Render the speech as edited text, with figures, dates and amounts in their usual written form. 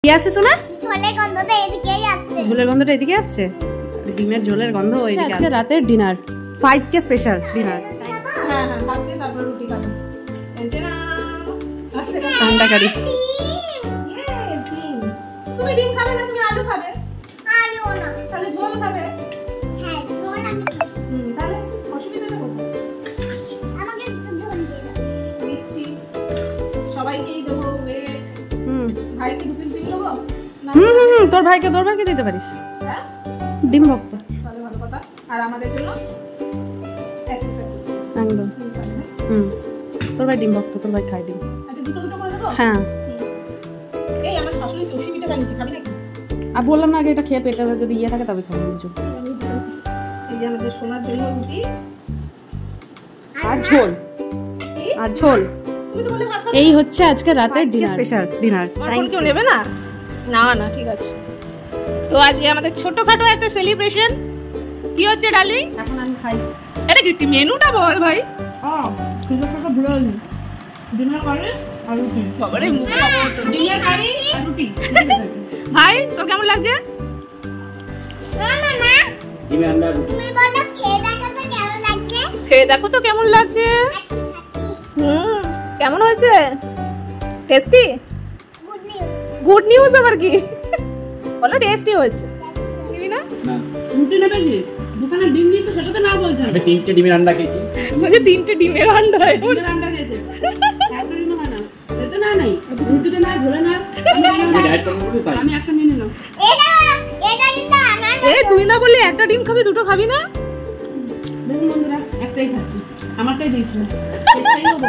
কি আসছে শোনা? ঝোলের গন্ধটা এদিকেই আসছে। ঝোলের গন্ধটা এদিকে আসছে? ডিমের ঝোলের গন্ধ ওইদিকে আসছে। রাতের ডিনার 5K স্পেশাল ডিনার। হ্যাঁ হ্যাঁ, ভাত দিয়ে তারপর রুটি খাবো। ঠান্ডা কারি। তুমি ডিম খাবে না, তুমি আলু খাবে? আলু না, তাহলে ঝোল খাবে? হ্যাঁ ঝোল আমি তাহলে অসুবিধা নেই। আমাকে একটু ঝোল দিয়ে দাও। দিচ্ছি, সবাইকেই দেবো। ওয়েট, ভাইকে 2 পিস ডিম দেবো না? তোর ভাইকে দিতে পারিস। হ্যাঁ, ডিম ভক্ত। তাহলে ভালো কথা। আর আমাদের জন্য এক পিস। একদম। তোর ভাই ডিম ভক্ত, তোর ভাই খায় ডিম। আচ্ছা, দুটো করে দেবো? হ্যাঁ। এই আমার শাশুড়ি চষি পিঠা বানিয়েছে, খাবি নাকি? আর বললাম না আগে এটা খেয়ে পেটে যদি ইয়ে থাকে তবে খাবো কিছু। এই যে আমাদের সোনার জন্য রুটি আর ঝোল। আর ঝোল। তুমি তো বলে ভাত খাবে। এই হচ্ছে আজকে রাতের ডিনার, স্পেশাল ডিনার। ফোন কেউ নেবে না? না না, ঠিক আছে। তো আজকে আমাদের ছোটখাটো একটা সেলিব্রেশন। কি হচ্ছে ডার্লিং? এখন আমি খাই। এটা কি মেনুটা বল ভাই। সুন্দর করে ভুলে গেলি। ডিনার করে আর রুটি। বাবারে মুখে পাবো তো। ডিমের কারি আর রুটি। ভাই তোর কেমন লাগছে? না না না, ডিমের আন্ডা রুটি। তুমি বলো খেয়ে দেখো তো কেমন লাগছে। খেয়ে দেখো তো কেমন লাগছে। কেমন হয়েছে? Tasty? Good news. Good news আবার কি? বলো টেস্টি হয়েছে। নিবি না? না, রুটি নেবে কি? দোকানে ডিম দিই তো সেটা তো না বলছেন। আমি 3টে ডিমের আন্ডা খেয়েছি। বলছে 3টে ডিমের আন্ডা। ডিমের আন্ডা খেয়েছে। একটা ডিম হয় না। এতে না নাই। রুটিতে না, ঝোলে না। আমি ডায়েট করব বলে তাই। আমি একটা নিয়ে নিলাম। এটা কিন্তু আনার এ তুই না বললি একটা ডিম খাবি, দুটো খাবি না? দেখুন বন্ধুরা, একটাই খাচ্ছি। আমারটাই দিয়েছিল। একটাই হবো।